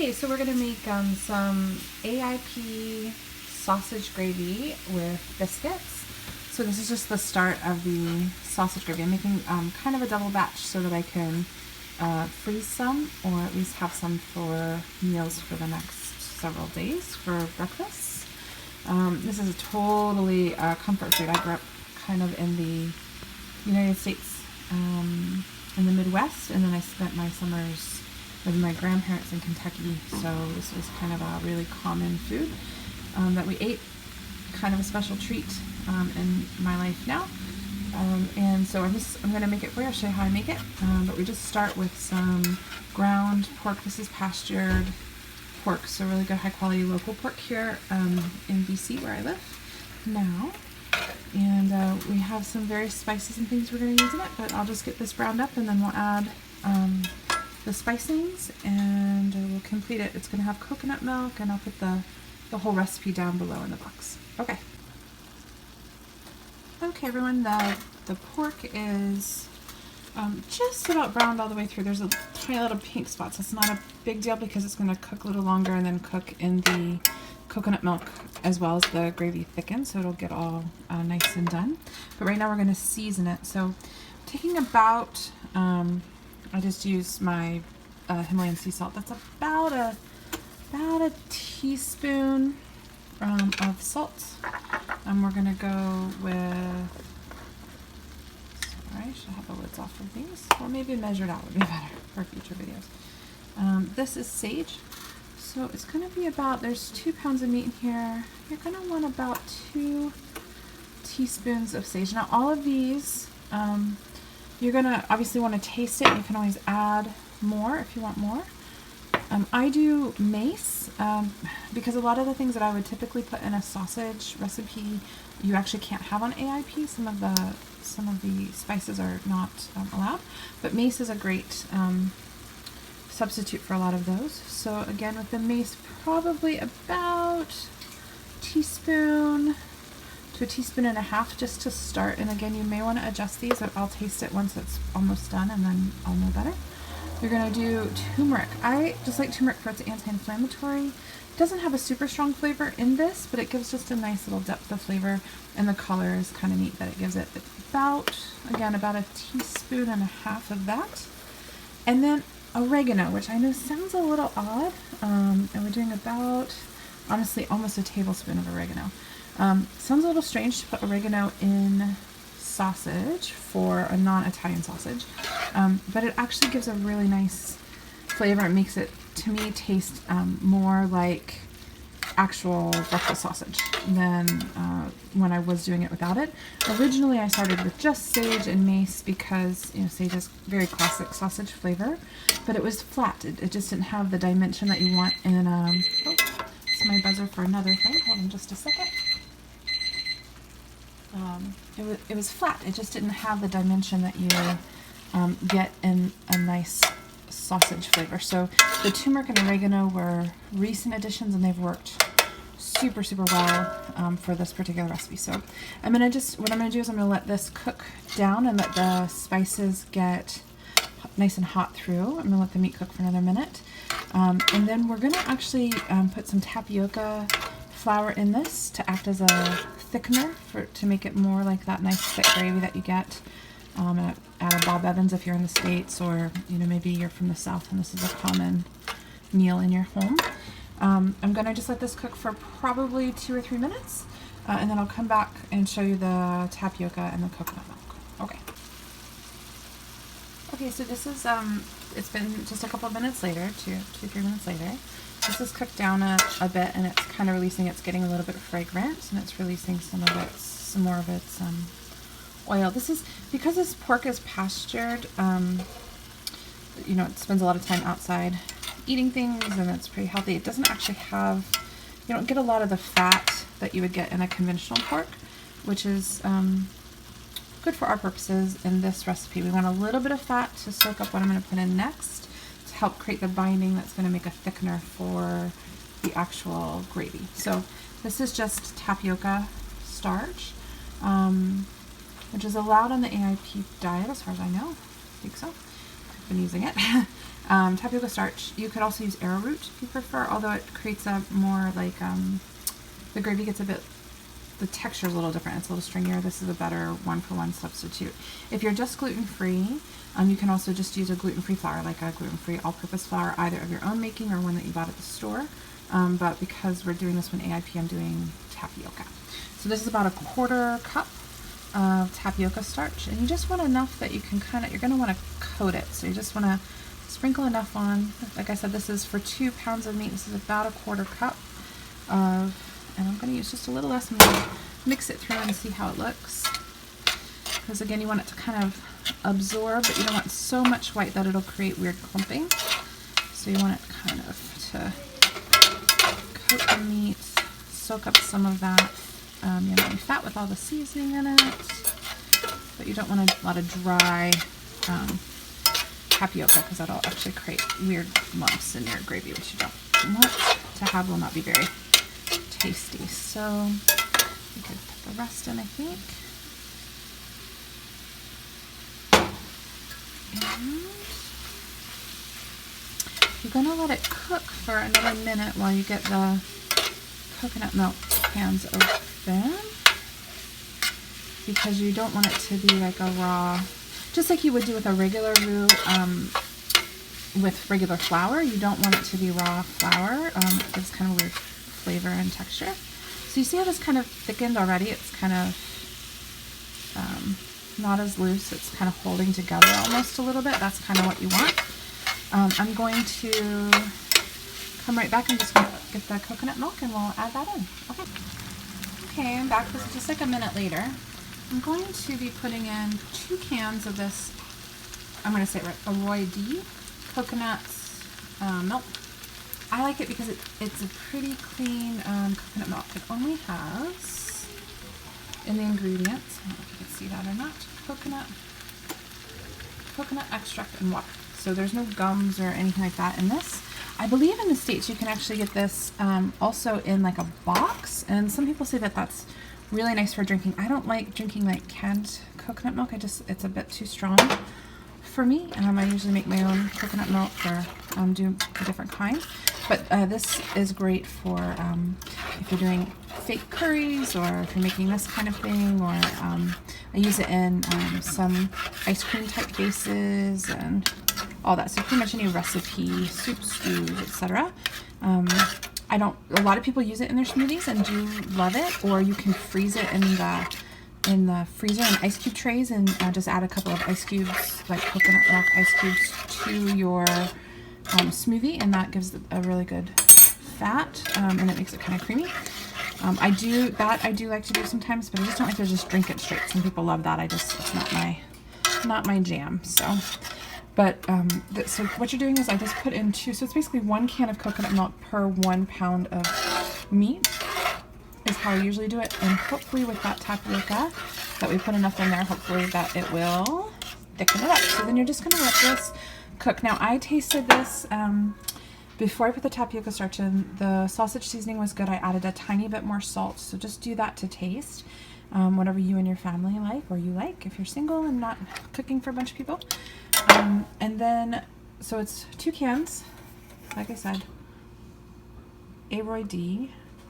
Okay, so we're going to make some AIP sausage gravy with biscuits. So this is just the start of the sausage gravy. I'm making kind of a double batch so that I can freeze some, or at least have some for meals for the next several days for breakfast. This is a totally comfort food. I grew up kind of in the United States, in the Midwest, and then I spent my summers with my grandparents in Kentucky, so this was kind of a really common food that we ate, kind of a special treat in my life now. And so I'm going to make it for you. I'll show you how I make it. But we just start with some ground pork. This is pastured pork, so really good high quality local pork here in BC where I live now. And we have some various spices and things we're going to use in it, but I'll just get this browned up and then we'll add the spicings and we'll complete it. It's going to have coconut milk, and I'll put the whole recipe down below in the box. Okay. Okay, everyone, the pork is just about browned all the way through. There's a tiny little pink spots. It's not a big deal because it's going to cook a little longer and then cook in the coconut milk as well as the gravy thickens, so it'll get all nice and done. But right now we're going to season it. So taking about, I just use my Himalayan sea salt. That's about a teaspoon of salt. And we're going to go with, sorry, I should have the lids off of these, or maybe measured out would be better for future videos. This is sage. So it's going to be about, there's 2 pounds of meat in here. You're going to want about 2 teaspoons of sage. Now all of these, you're going to obviously want to taste it. You can always add more if you want more. I do mace because a lot of the things that I would typically put in a sausage recipe you actually can't have on AIP. Some of the spices are not allowed, but mace is a great substitute for a lot of those. So again, with the mace, probably about a teaspoon to a teaspoon and a half just to start. And again, you may want to adjust these. I'll taste it once it's almost done, and then I'll know better. You're going to do turmeric. I just like turmeric for its anti-inflammatory. It doesn't have a super strong flavor in this, but it gives just a nice little depth of flavor, and the color is kind of neat that it gives it. About a teaspoon and a half of that. And then oregano, which I know sounds a little odd, and we're doing about, honestly, almost a tablespoon of oregano. Sounds a little strange to put oregano in sausage for a non-Italian sausage, but it actually gives a really nice flavor. It makes it, to me, taste more like actual breakfast sausage than when I was doing it without it. Originally I started with just sage and mace because, you know, sage is very classic sausage flavor, but it was flat. It just didn't have the dimension that you want in, oh, it's my buzzer for another thing. Hold on just a second. It was flat. It just didn't have the dimension that you get in a nice sausage flavor. So the turmeric and oregano were recent additions, and they've worked super, super well for this particular recipe. So what I'm going to do is I'm going to let this cook down and let the spices get nice and hot through. I'm going to let the meat cook for another minute. And then we're going to actually put some tapioca flour in this to act as a thickener to make it more like that nice thick gravy that you get at a Bob Evans if you're in the States, or maybe you're from the South and this is a common meal in your home. I'm going to just let this cook for probably 2 or 3 minutes, and then I'll come back and show you the tapioca and the coconut milk. Okay, so this is it's been just a couple of minutes later, 2-3 minutes later. This is cooked down a bit, and it's kind of releasing. It's getting a little bit fragrant, and it's releasing some more of its oil. This is because this pork is pastured. It spends a lot of time outside eating things, and it's pretty healthy. It doesn't actually have, you don't get a lot of the fat that you would get in a conventional pork, which is good for our purposes in this recipe. We want a little bit of fat to soak up what I'm going to put in next, to help create the binding that's going to make a thickener for the actual gravy. So this is just tapioca starch, which is allowed on the AIP diet as far as I know. I think so. I've been using it. Tapioca starch. You could also use arrowroot if you prefer, although it creates a more like, the gravy gets a bit, the texture is a little different. It's a little stringier. This is a better one-for-one substitute. If you're just gluten-free, you can also just use a gluten-free flour, like a gluten-free all-purpose flour, either of your own making or one that you bought at the store. But because we're doing this one AIP, I'm doing tapioca. So this is about a 1/4 cup of tapioca starch, and you just want enough that you can you're going to want to coat it. So you just want to sprinkle enough on. Like I said, this is for 2 pounds of meat. This is about a 1/4 cup of, and I'm going to use just a little less. I'm going to mix it through and see how it looks. Because again, you want it to kind of absorb, but you don't want so much white that it'll create weird clumping. So you want it kind of to coat the meat, soak up some of that yummy fat with all the seasoning in it. But you don't want a lot of dry tapioca, because that'll actually create weird lumps in your gravy, which you don't want to have. Will not be very tasty. So we could put the rest in, I think. And you're going to let it cook for another minute while you get the coconut milk cans open, because you don't want it to be like a raw, just like you would do with a regular roux with regular flour. You don't want it to be raw flour. It gives kind of weird flavor and texture. So you see how this kind of thickened already? It's kind of not as loose. It's kind of holding together almost a little bit. That's kind of what you want. I'm going to come right back and just get the coconut milk and we'll add that in. Okay, I'm back. This is just like a minute later. I'm going to be putting in 2 cans of this, I'm going to say it right, Rd coconut milk. I like it because it's a pretty clean coconut milk. It only has, in the ingredients, I don't know if you can see that or not, coconut extract and water. So there's no gums or anything like that in this. I believe in the States you can actually get this also in like a box, and some people say that that's really nice for drinking. I don't like drinking like canned coconut milk. It's a bit too strong for me. I usually make my own coconut milk or do a different kind. But this is great for if you're doing fake curries, or if you're making this kind of thing, or I use it in some ice cream type bases and all that. So pretty much any recipe, soup, stews, etc. A lot of people use it in their smoothies and do love it, or you can freeze it in the freezer in ice cube trays and just add a couple of ice cubes, like coconut milk ice cubes, to your smoothie, and that gives it a really good fat, and it makes it kind of creamy. I do like to do sometimes, but I just don't like to just drink it straight. Some people love that. It's not my jam. So, but so what you're doing is I just put in 2. So it's basically 1 can of coconut milk per 1 pound of meat is how I usually do it. And hopefully with that tapioca that we put enough in there, hopefully that it will thicken it up. So then you're just going to let this cook. Now I tasted this before I put the tapioca starch in. The sausage seasoning was good. I added a tiny bit more salt, so just do that to taste. Whatever you and your family like, or you like if you're single and not cooking for a bunch of people. And then, so it's 2 cans, like I said, Rd.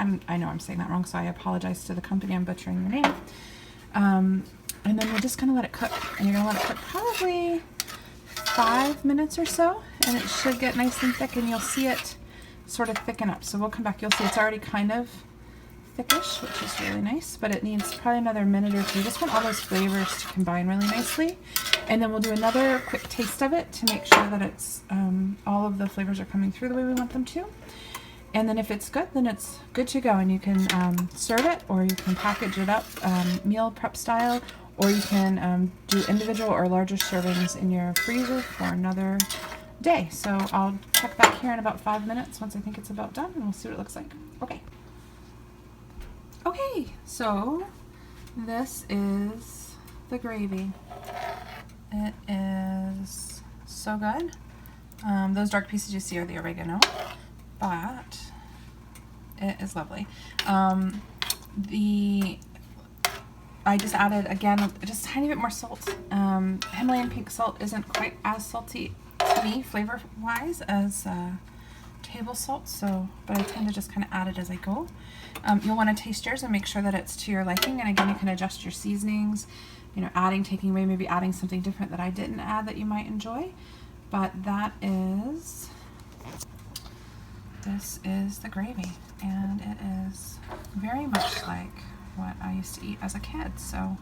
I know I'm saying that wrong, so I apologize to the company. I'm butchering your name. And then we're just going to let it cook. And you're going to let it cook probably 5 minutes or so, and it should get nice and thick, and you'll see it sort of thicken up. So we'll come back. You'll see it's already kind of thickish, which is really nice, but it needs probably another minute or 2. You just want all those flavors to combine really nicely. And then we'll do another quick taste of it to make sure that it's all of the flavors are coming through the way we want them to. And then if it's good, then it's good to go, and you can serve it, or you can package it up meal prep style, or you can do individual or larger servings in your freezer for another day. So I'll check back here in about 5 minutes once I think it's about done, and we'll see what it looks like. Okay, so this is the gravy. It is so good. Those dark pieces you see are the oregano, but it is lovely. I just added, again, just a tiny bit more salt. Himalayan pink salt isn't quite as salty to me, flavor-wise, as table salt, so, but I tend to just kind of add it as I go. You'll want to taste yours and make sure that it's to your liking, and again, you can adjust your seasonings, you know, adding, taking away, maybe adding something different that I didn't add that you might enjoy. But this is the gravy, and it is very much like what I used to eat as a kid. So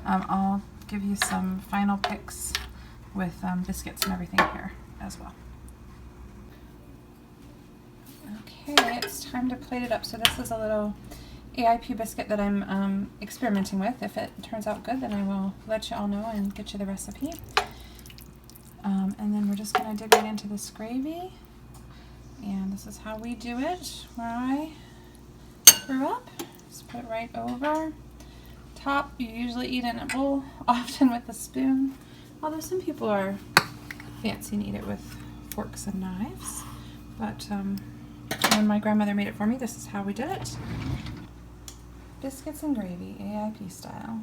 I'll give you some final picks with biscuits and everything here as well. Okay, it's time to plate it up. So this is a little AIP biscuit that I'm experimenting with. If it turns out good, then I will let you all know and get you the recipe. And then we're just going to dig right into this gravy. And this is how we do it where I grew up. Just put it right over top. You usually eat in a bowl, often with a spoon. Although some people are fancy and eat it with forks and knives. But when my grandmother made it for me, this is how we did it. Biscuits and gravy, AIP style.